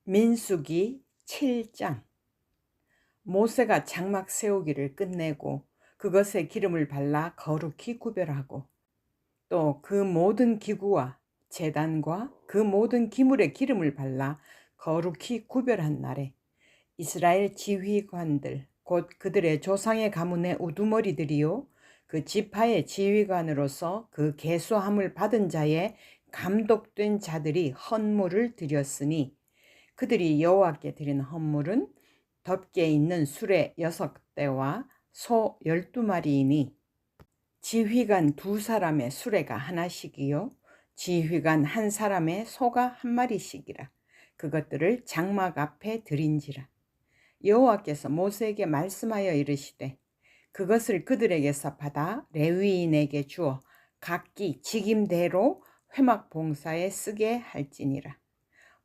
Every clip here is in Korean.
민수기 7장. 모세가 장막 세우기를 끝내고 그것에 기름을 발라 거룩히 구별하고 또 그 모든 기구와 제단과 그 모든 기물에 기름을 발라 거룩히 구별한 날에 이스라엘 지휘관들 곧 그들의 조상의 가문의 우두머리들이요 그 지파의 지휘관으로서 그 계수함을 받은 자의 감독된 자들이 헌물을 드렸으니 그들이 여호와께 드린 헌물은 덮개 있는 수레 6대와 소 12마리이니 지휘관 2사람의 수레가 하나씩이요 지휘관 1사람의 소가 1마리씩이라. 그것들을 장막 앞에 드린지라. 여호와께서 모세에게 말씀하여 이르시되 그것을 그들에게서 받아 레위인에게 주어 각기 직임대로 회막 봉사에 쓰게 할지니라.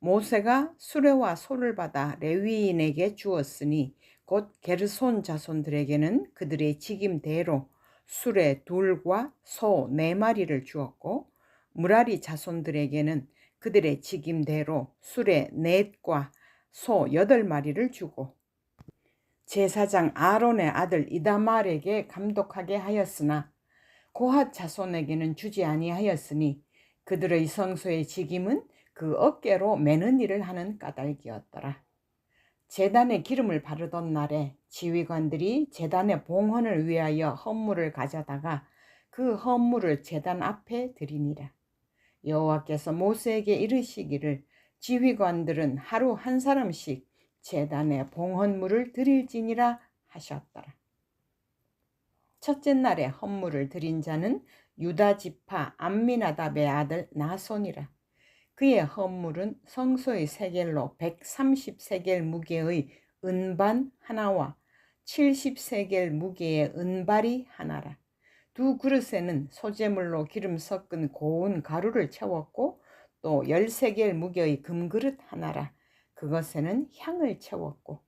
모세가 수레와 소를 받아 레위인에게 주었으니 곧 게르손 자손들에게는 그들의 직임대로 수레 2과 소 4마리를 주었고 무라리 자손들에게는 그들의 직임대로 수레 4과 소 8마리를 주고 제사장 아론의 아들 이다말에게 감독하게 하였으나 고핫 자손에게는 주지 아니하였으니 그들의 성소의 직임은 그 어깨로 매는 일을 하는 까닭이었더라. 제단에 기름을 바르던 날에 지휘관들이 제단의 봉헌을 위하여 헌물을 가져다가 그 헌물을 제단 앞에 드리니라. 여호와께서 모세에게 이르시기를 지휘관들은 하루 1사람씩 제단에 봉헌물을 드릴지니라 하셨더라. 첫째 날에 헌물을 드린 자는 유다 지파 암미나답의 아들 나손이라. 그의 헌물은 성소의 세겔로 130세겔 무게의 은반 하나와 70세겔 무게의 은발이 하나라. 2 그릇에는 소재물로 기름 섞은 고운 가루를 채웠고 또 10세겔 무게의 금그릇 하나라. 그것에는 향을 채웠고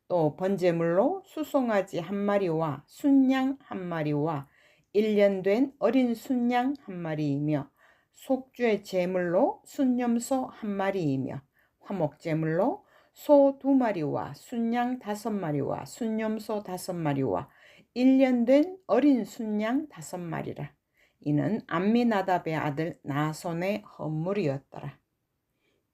또 번제물로 수송아지 1마리와 순양 1마리와 1년 된 어린 순양 1마리이며 속죄 제물로 순염소 1마리이며 화목제물로 소 2마리와 순양 5마리와 순염소 5마리와 1년 된 어린 순양 5마리라. 이는 암미나답의 아들 나손의 헌물이었더라.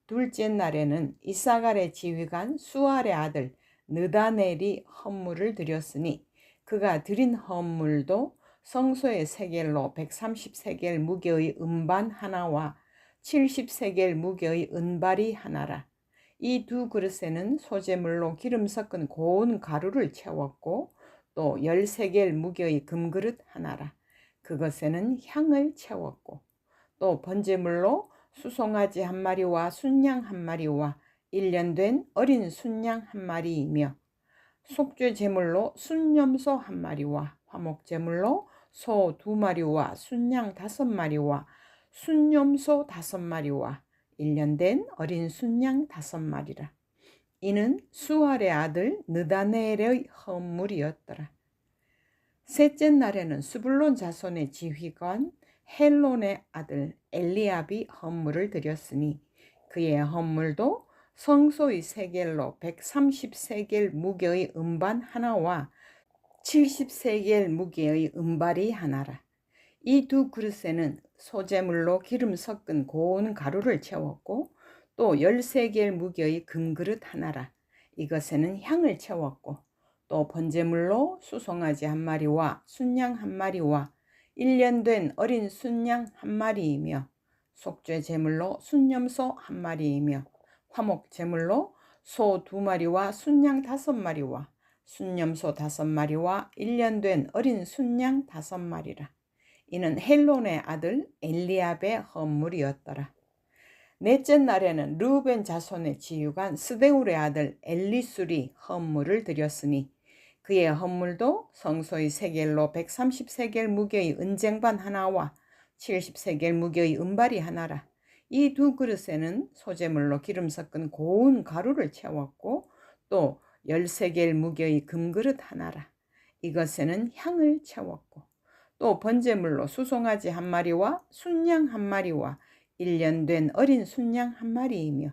둘째 날에는 이사갈의 지휘관 수알의 아들 느다넬이 헌물을 드렸으니 그가 드린 헌물도 성소의 세겔로 130세겔 무게의 은반 하나와 70세겔 무게의 은발이 하나라. 이 2 그릇에는 소재물로 기름 섞은 고운 가루를 채웠고 또 10세겔 무게의 금그릇 하나라. 그것에는 향을 채웠고 또 번제물로 수송아지 1마리와 순양 1마리와 1년 된 어린 순양 1마리이며 속죄 제물로 순염소 1마리와 화목제물로 소 2마리와 순양 5마리와 순염소 5마리와 1년 된 어린 순양 5마리라. 이는 수알의 아들 느다넬의 헌물이었더라. 셋째 날에는 스불론 자손의 지휘관 헬론의 아들 엘리압이 헌물을 드렸으니 그의 헌물도 성소의 세겔로 130세겔 무게의 은반 하나와 70세겔 무게의 은발이 하나라. 이 2 그릇에는 소재물로 기름 섞은 고운 가루를 채웠고 또 10세겔 무게의 금그릇 하나라. 이것에는 향을 채웠고 또 번제물로 수송아지 1마리와 순양 1마리와 1년 된 어린 순양 1마리이며 속죄 제물로 순염소 1마리이며 화목 제물로 소 2마리와 순양 5마리와 순염소 5마리와 1년 된 어린 순양 5마리라. 이는 헬론의 아들 엘리압의 헌물이었더라. 넷째 날에는 르우벤 자손의 지휘관 스데울의 아들 엘리술이 헌물을 드렸으니 그의 헌물도 성소의 세겔로 130세겔 무게의 은쟁반 하나와 70세겔 무게의 은발이 하나라. 이 2 그릇에는 소재물로 기름 섞은 고운 가루를 채웠고 또 10세겔 무게의 금그릇 하나라. 이것에는 향을 채웠고 또 번제물로 수송아지 1마리와 순양 1마리와 1년 된 어린 순양 1마리이며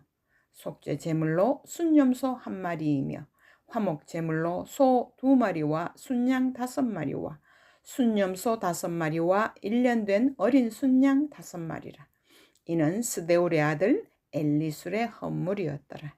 속죄 제물로 순염소 1마리이며 화목 제물로 소 2마리와 순양 5마리와 순염소 5마리와 1년 된 어린 순양 5마리라. 이는 스데울의 아들 엘리술의 헌물이었더라.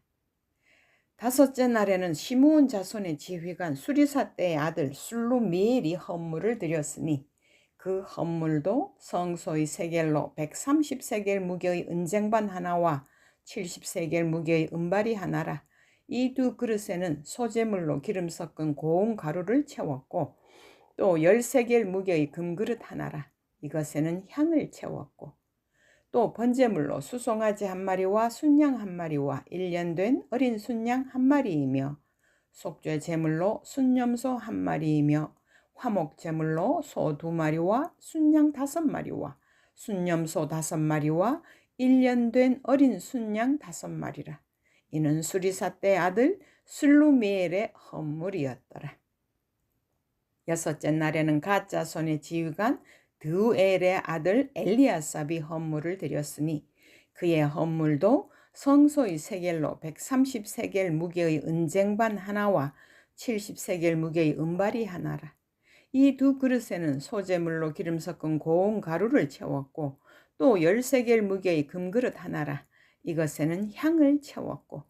다섯째 날에는 시므온 자손의 지휘관 수리사 때의 아들 술루미엘이 헌물을 드렸으니 그 헌물도 성소의 세겔로 130세겔 무게의 은쟁반 하나와 70세겔 무게의 은발이 하나라. 이 두 그릇에는 소제물로 기름 섞은 고운 가루를 채웠고 또 10세겔 무게의 금그릇 하나라. 이것에는 향을 채웠고 또 번제물로 수송아지 1마리와 순양 1마리와 1년 된 어린 순양 1마리이며 속죄 제물로 순염소 1마리이며 화목 제물로 소 2마리와 순양 5마리와 순염소 5마리와 1년 된 어린 순양 5마리라. 이는 수리사 때 아들 슬루미엘의 헌물이었더라. 여섯째 날에는 갓 자손의 지휘관 드우엘의 아들 엘리아삽이 헌물을 드렸으니 그의 헌물도 성소의 세겔로 130세겔 무게의 은쟁반 하나와 70세겔 무게의 은발이 하나라. 이 두 그릇에는 소제물로 기름 섞은 고운 가루를 채웠고 또 10세겔 무게의 금그릇 하나라. 이것에는 향을 채웠고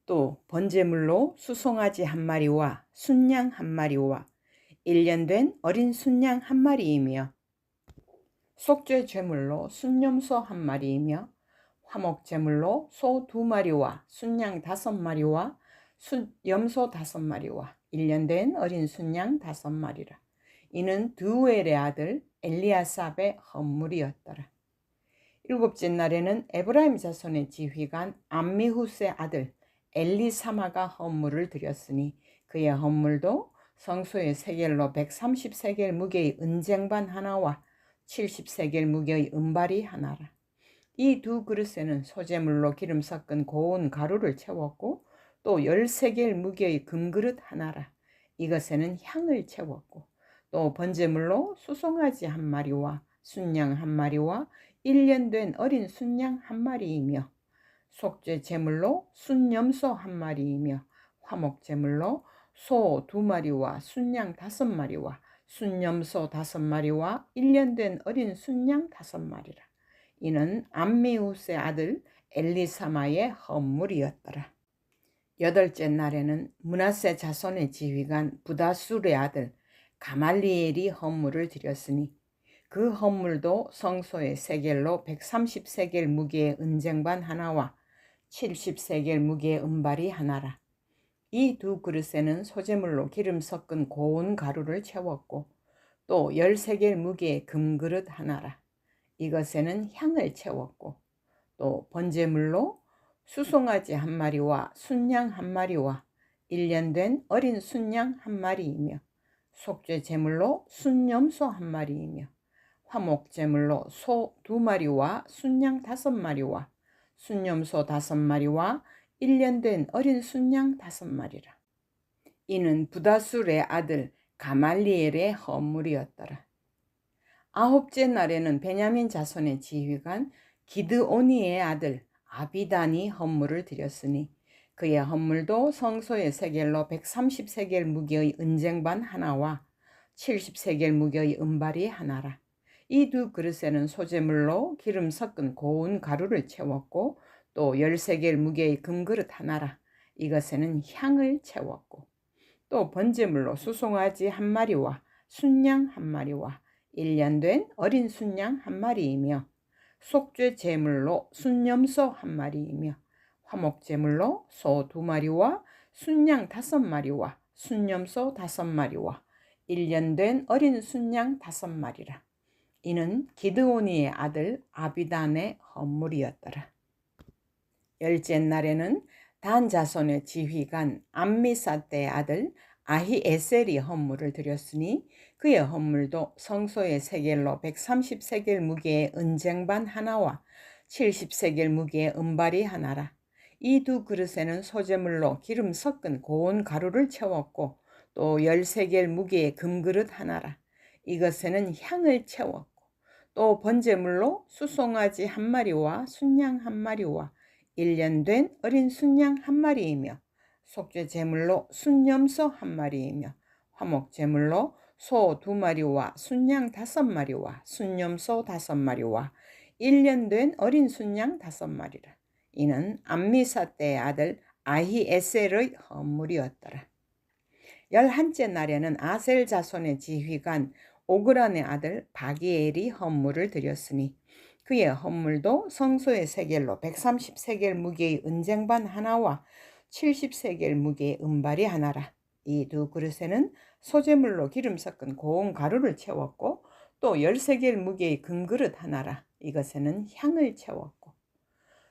또 번제물로 수송아지 1마리와 순양 1마리와 1년 된 어린 순양 1마리이며 속죄 제물로 순염소 1마리이며 화목 제물로 소 2마리와 순양 5마리와 염소 5마리와 1년 된 어린 순양 5마리라. 이는 드우엘의 아들 엘리아삽의 헌물이었더라. 일곱째 날에는 에브라임 자손의 지휘관 암미후스의 아들 엘리사마가 헌물을 드렸으니 그의 헌물도 성소의 세겔로 130세겔 무게의 은쟁반 하나와 70세겔 무게의 은발이 하나라. 이 두 그릇에는 소제물로 기름 섞은 고운 가루를 채웠고 또 10세겔 무게의 금그릇 하나라. 이것에는 향을 채웠고 또 번제물로 수송아지 1마리와 순양 1마리와 1년 된 어린 순양 1마리이며 속죄 제물로 순염소 1마리이며 화목 제물로 소 2마리와 순양 5마리와 순염소 5마리와 1년 된 어린 순양 5마리라. 이는 암미우스의 아들 엘리사마의 헌물이었더라. 여덟째 날에는 므낫세 자손의 지휘관 부다술의 아들 가말리엘이 헌물을 드렸으니 그 헌물도 성소의 세겔로 130세겔 무게의 은쟁반 하나와 70세겔 무게의 은발이 하나라. 이 두 그릇에는 소제물로 기름 섞은 고운 가루를 채웠고 또 10세겔 무게의 금그릇 하나라. 이것에는 향을 채웠고 또 번제물로 수송아지 1마리와 순양 1마리와 1년 된 어린 순양 1마리이며 속죄 제물로 순염소 1마리이며 화목 제물로 소 2마리와 순양 5마리와 순염소 5마리와 1년 된 어린 순양 5마리라. 이는 부다술의 아들 가말리엘의 헌물이었더라. 아홉째 날에는 베냐민 자손의 지휘관 기드오니의 아들 아비단이 헌물을 드렸으니 그의 헌물도 성소의 세겔로 130세겔 무게의 은쟁반 하나와 70세겔 무게의 은발이 하나라. 이 두 그릇에는 소제물로 기름 섞은 고운 가루를 채웠고 또 10세겔 무게의 금그릇 하나라. 이것에는 향을 채웠고 또 번제물로 수송아지 1마리와 순양 1마리와 1년 된 어린 순양 1마리이며 속죄 제물로 순염소 1마리이며 화목 제물로 소 2마리와 순양 5마리와 순염소 5마리와 1년 된 어린 순양 5마리라. 이는 기드오니의 아들 아비단의 헌물이었더라. 열째 날에는 단 자손의 지휘관 암미사대의 아들 아히에셀이 헌물을 드렸으니 그의 헌물도 성소의 세겔로 130세겔 무게의 은쟁반 하나와 70세겔 무게의 은발이 하나라. 이 두 그릇에는 소제물로 기름 섞은 고운 가루를 채웠고 또 10세겔 무게의 금그릇 하나라. 이것에는 향을 채웠고 또 번제물로 수송아지 1마리와 순양 1마리와 1년 된 어린 순양 한 마리이며 속죄 제물로 순염소 한 마리이며 화목 제물로 소 2마리와 순양 5마리와 순염소 5마리와 1년 된 어린 순양 5마리라. 이는 암미사 때의 아들 아히에셀의 헌물이었더라. 11째 날에는 아셀 자손의 지휘관 오그란의 아들 바기엘이 헌물을 드렸으니 그의 헌물도 성소의 세겔로 130세겔 무게의 은쟁반 하나와 70세겔 무게의 은발이 하나라. 이 두 그릇에는 소재물로 기름 섞은 고운 가루를 채웠고 또 10세겔 무게의 금그릇 하나라. 이것에는 향을 채웠고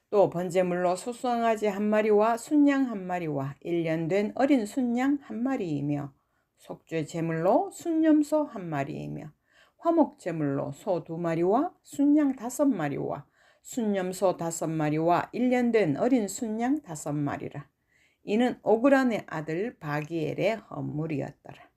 또 번제물로 소송아지 한 마리와 순양 한 마리와 1년 된 어린 순양 한 마리이며 속죄 제물로 순염소 한 마리이며 화목 제물로 소 2마리와 순양 5마리와 순염소 5마리와 1년 된 어린 순양 5마리라. 이는 오그란의 아들 바기엘의 헌물이었더라.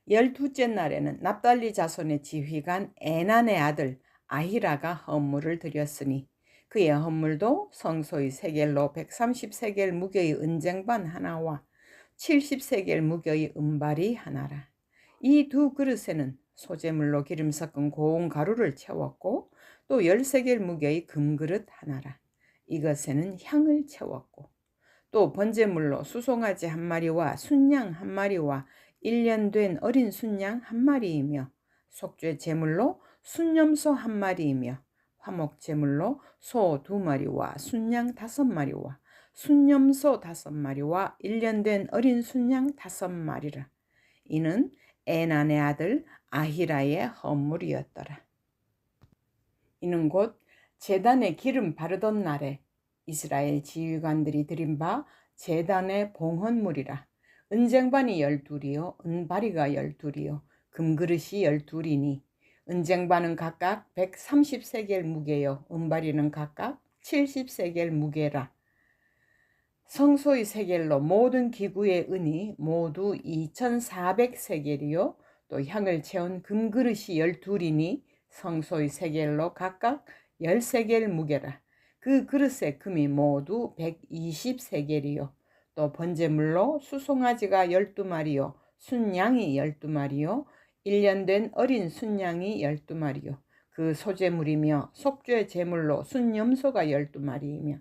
12째 날에는 납달리 자손의 지휘관 에난의 아들 아히라가 헌물을 드렸으니 그의 헌물도 성소의 세겔로 130세겔 무게의 은쟁반 하나와 70세겔 무게의 은발이 하나라. 이 두 그릇에는 소재물로 기름 섞은 고운 가루를 채웠고 또 10세겔 무게의 금그릇 하나라. 이것에는 향을 채웠고 또 번제물로 수송아지 한 마리와 순양 한 마리와 1년 된 어린 순양 한 마리이며 속죄 제물로 순염소 한 마리이며 화목 제물로 소 2마리와 순양 5마리와 순염소 5마리와 1년 된 어린 순양 5마리라. 이는 에난의 아들 아히라의 헌물이었더라. 이는 곧 제단에 기름 바르던 날에 이스라엘 지휘관들이 드린 바 제단의 봉헌물이라. 은쟁반이 12이요 은바리가 12이요 금그릇이 12이니 은쟁반은 각각 130세겔 무게요 은바리는 각각 70세겔 무게라. 성소의 세겔로 모든 기구의 은이 모두 2400세겔이요 또 향을 채운 금그릇이 12이니 성소의 세겔로 각각 10세겔 무게라. 그 그릇의 금이 모두 120세겔이요 또 번제물로 수송아지가 12마리요 순양이 12마리요 1년 된 어린 순양이 12마리요 그 소제물이며 속죄 제물로 순염소가 12마리이며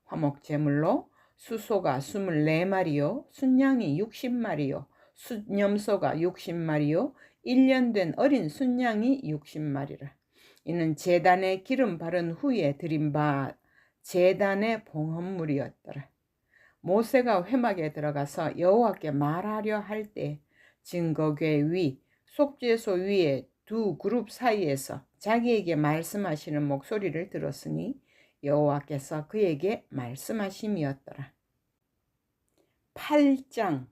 화목 제물로 수소가 24마리요 순양이 60마리요 순염소가 60마리요 1년 된 어린 순양이 60마리라. 이는 제단에 기름 바른 후에 드린 바 제단의 봉헌물이었더라. 모세가 회막에 들어가서 여호와께 말하려 할 때 증거궤 위 속죄소 위에 두 그룹 사이에서 자기에게 말씀하시는 목소리를 들었으니 여호와께서 그에게 말씀하심이었더라. 8장.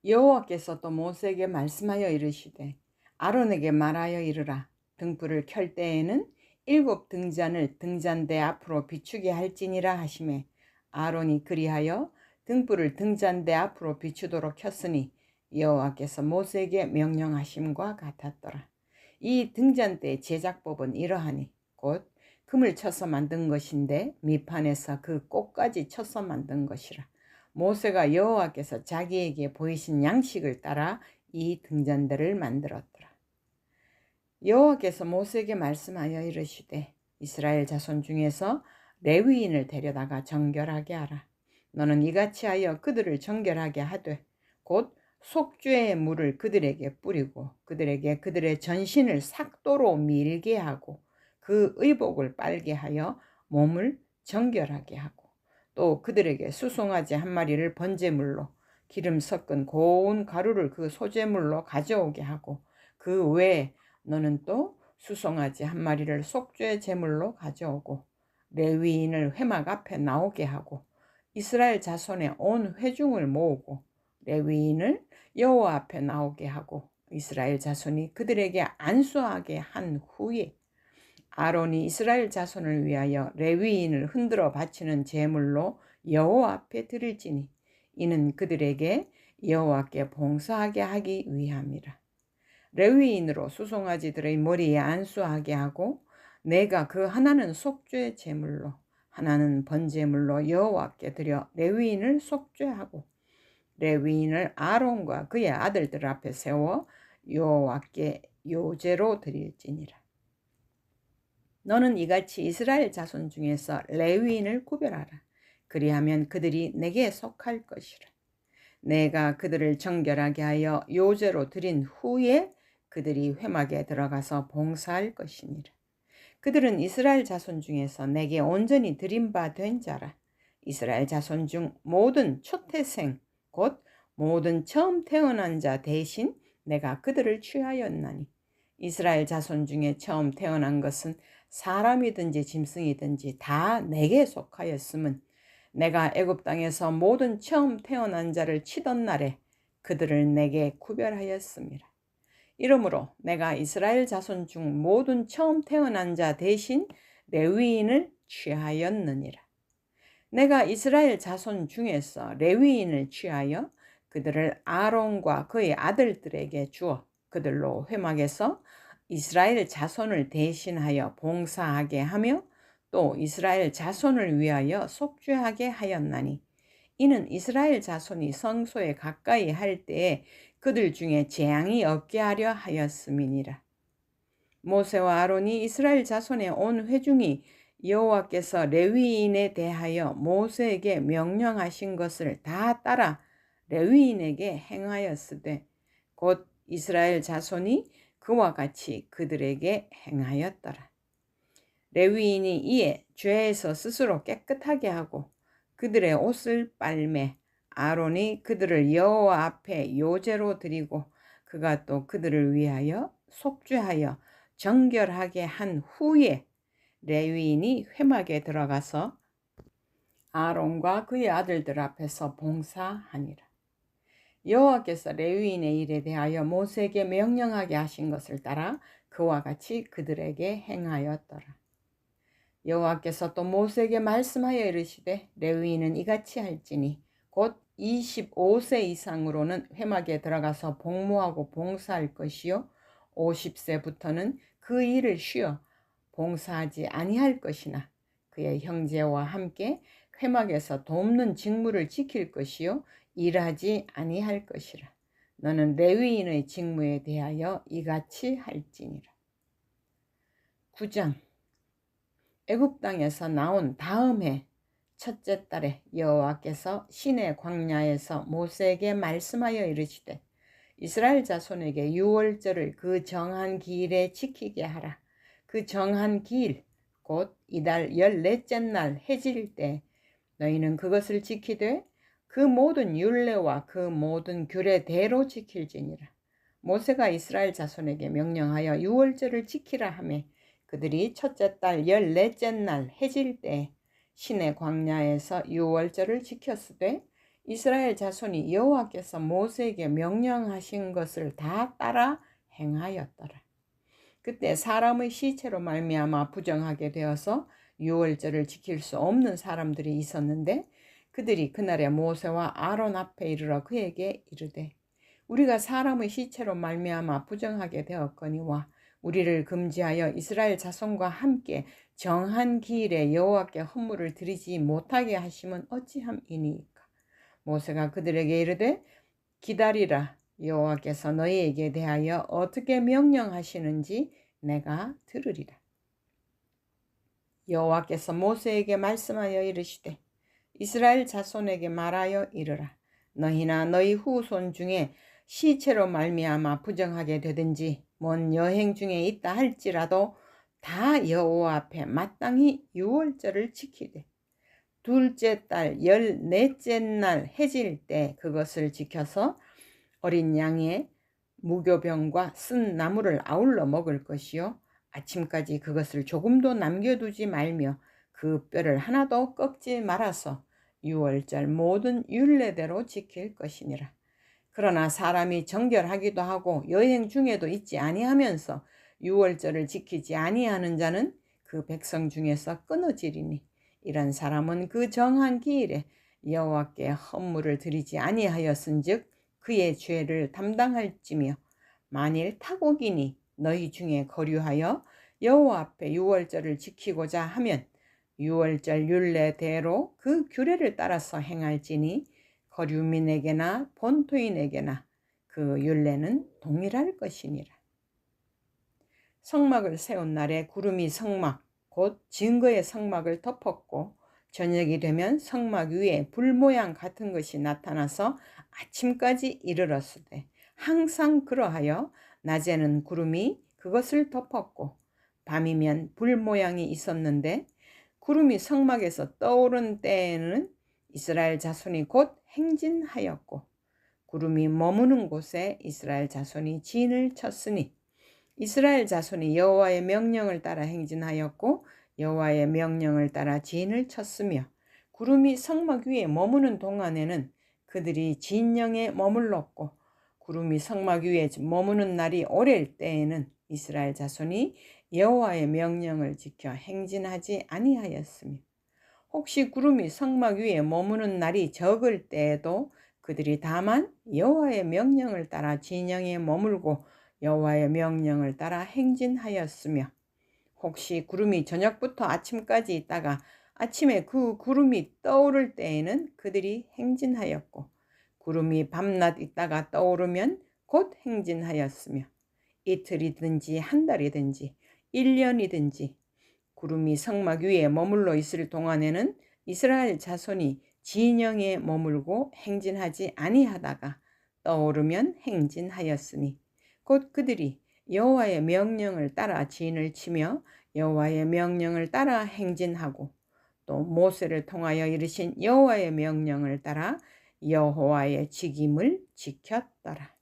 여호와께서 또 모세에게 말씀하여 이르시되 아론에게 말하여 이르라. 등불을 켤 때에는 7 등잔을 등잔대 앞으로 비추게 할지니라 하시매 아론이 그리하여 등불을 등잔대 앞으로 비추도록 켰으니 여호와께서 모세에게 명령하심과 같았더라. 이 등잔대의 제작법은 이러하니 곧 금을 쳐서 만든 것인데 밑판에서 그 꼭까지 쳐서 만든 것이라. 모세가 여호와께서 자기에게 보이신 양식을 따라 이 등잔대를 만들었더라. 여호와께서 모세에게 말씀하여 이르시되 이스라엘 자손 중에서 레위인을 데려다가 정결하게 하라. 너는 이같이 하여 그들을 정결하게 하되 곧 속죄의 물을 그들에게 뿌리고 그들에게 그들의 전신을 삭도로 밀게 하고 그 의복을 빨게 하여 몸을 정결하게 하고 또 그들에게 수송아지 한 마리를 번제물로 기름 섞은 고운 가루를 그 소제물로 가져오게 하고 그 외에 너는 또 수송아지 한 마리를 속죄 제물로 가져오고 레위인을 회막 앞에 나오게 하고 이스라엘 자손의 온 회중을 모으고 레위인을 여호와 앞에 나오게 하고 이스라엘 자손이 그들에게 안수하게 한 후에 아론이 이스라엘 자손을 위하여 레위인을 흔들어 바치는 제물로 여호와 앞에 드릴지니 이는 그들에게 여호와께 봉사하게 하기 위함이라. 레위인으로 수송아지들의 머리에 안수하게 하고 내가 그 하나는 속죄 제물로 하나는 번제물로 여호와께 드려 레위인을 속죄하고 레위인을 아론과 그의 아들들 앞에 세워 여호와께 요제로 드릴지니라. 너는 이같이 이스라엘 자손 중에서 레위인을 구별하라. 그리하면 그들이 내게 속할 것이라. 내가 그들을 정결하게 하여 요제로 드린 후에 그들이 회막에 들어가서 봉사할 것이니라. 그들은 이스라엘 자손 중에서 내게 온전히 드린 바 된 자라. 이스라엘 자손 중 모든 초태생 곧 모든 처음 태어난 자 대신 내가 그들을 취하였나니 이스라엘 자손 중에 처음 태어난 것은 사람이든지 짐승이든지 다 내게 속하였음은 내가 애굽 땅에서 모든 처음 태어난 자를 치던 날에 그들을 내게 구별하였습니다. 이러므로 내가 이스라엘 자손 중 모든 처음 태어난 자 대신 레위인을 취하였느니라. 내가 이스라엘 자손 중에서 레위인을 취하여 그들을 아론과 그의 아들들에게 주어 그들로 회막에서 이스라엘 자손을 대신하여 봉사하게 하며 또 이스라엘 자손을 위하여 속죄하게 하였나니 이는 이스라엘 자손이 성소에 가까이 할 때에 그들 중에 재앙이 없게 하려 하였음이니라. 모세와 아론이 이스라엘 자손의 온 회중이 여호와께서 레위인에 대하여 모세에게 명령하신 것을 다 따라 레위인에게 행하였으되 곧 이스라엘 자손이 그와 같이 그들에게 행하였더라. 레위인이 이에 죄에서 스스로 깨끗하게 하고 그들의 옷을 빨매 아론이 그들을 여호와 앞에 요제로 드리고 그가 또 그들을 위하여 속죄하여 정결하게 한 후에 레위인이 회막에 들어가서 아론과 그의 아들들 앞에서 봉사하니라. 여호와께서 레위인의 일에 대하여 모세에게 명령하게 하신 것을 따라 그와 같이 그들에게 행하였더라. 여호와께서 또 모세에게 말씀하여 이르시되 레위인은 이같이 할지니 곧 25세 이상으로는 회막에 들어가서 복무하고 봉사할 것이요 50세부터는 그 일을 쉬어 봉사하지 아니할 것이나 그의 형제와 함께 회막에서 돕는 직무를 지킬 것이요 일하지 아니할 것이라. 너는 레위인의 직무에 대하여 이같이 할지니라. 9장. 애굽 땅에서 나온 다음 해 첫째 달에 여호와께서 시내 광야에서 모세에게 말씀하여 이르시되 이스라엘 자손에게 유월절을 그 정한 기일에 지키게 하라. 그 정한 기일 곧 이달 14째 날 해질 때 너희는 그것을 지키되 그 모든 율례와 그 모든 규례대로 지킬지니라. 모세가 이스라엘 자손에게 명령하여 유월절을 지키라 하매 그들이 첫째 달 14째 날 해질 때 시내 광야에서 유월절을 지켰으되 이스라엘 자손이 여호와께서 모세에게 명령하신 것을 다 따라 행하였더라. 그때 사람의 시체로 말미암아 부정하게 되어서 유월절을 지킬 수 없는 사람들이 있었는데 그들이 그날에 모세와 아론 앞에 이르러 그에게 이르되 우리가 사람의 시체로 말미암아 부정하게 되었거니와 우리를 금지하여 이스라엘 자손과 함께 정한 기일에 여호와께 헌물을 드리지 못하게 하심은 어찌함이니까. 모세가 그들에게 이르되 기다리라. 여호와께서 너희에게 대하여 어떻게 명령하시는지 내가 들으리라. 여호와께서 모세에게 말씀하여 이르시되 이스라엘 자손에게 말하여 이르라. 너희나 너희 후손 중에 시체로 말미암아 부정하게 되든지 먼 여행 중에 있다 할지라도 다 여호와 앞에 마땅히 유월절을 지키되 둘째 달 14째 날 해질 때 그것을 지켜서 어린 양의 무교병과 쓴 나물을 아울러 먹을 것이요 아침까지 그것을 조금도 남겨두지 말며 그 뼈를 하나도 꺾지 말아서 유월절 모든 율례대로 지킬 것이니라. 그러나 사람이 정결하기도 하고 여행 중에도 있지 아니하면서 유월절을 지키지 아니하는 자는 그 백성 중에서 끊어지리니 이런 사람은 그 정한 기일에 여호와께 헌물을 드리지 아니하였은즉 그의 죄를 담당할지며 만일 타국인이 너희 중에 거류하여 여호와 앞에 유월절을 지키고자 하면 유월절 율례대로 그 규례를 따라서 행할지니 거류민에게나 본토인에게나 그 율례는 동일할 것이니라. 성막을 세운 날에 구름이 성막 곧 증거의 성막을 덮었고 저녁이 되면 성막 위에 불 모양 같은 것이 나타나서 아침까지 이르렀으되 항상 그러하여 낮에는 구름이 그것을 덮었고 밤이면 불 모양이 있었는데 구름이 성막에서 떠오른 때에는 이스라엘 자손이 곧 행진하였고 구름이 머무는 곳에 이스라엘 자손이 진을 쳤으니 이스라엘 자손이 여호와의 명령을 따라 행진하였고 여호와의 명령을 따라 진을 쳤으며 구름이 성막 위에 머무는 동안에는 그들이 진영에 머물렀고 구름이 성막 위에 머무는 날이 오랠 때에는 이스라엘 자손이 여호와의 명령을 지켜 행진하지 아니하였으며 혹시 구름이 성막 위에 머무는 날이 적을 때에도 그들이 다만 여호와의 명령을 따라 진영에 머물고 여호와의 명령을 따라 행진하였으며 혹시 구름이 저녁부터 아침까지 있다가 아침에 그 구름이 떠오를 때에는 그들이 행진하였고 구름이 밤낮 있다가 떠오르면 곧 행진하였으며 이틀이든지 한 달이든지 1년이든지 구름이 성막 위에 머물러 있을 동안에는 이스라엘 자손이 진영에 머물고 행진하지 아니하다가 떠오르면 행진하였으니 곧 그들이 여호와의 명령을 따라 진을 치며 여호와의 명령을 따라 행진하고 또 모세를 통하여 이르신 여호와의 명령을 따라 여호와의 직임을 지켰더라.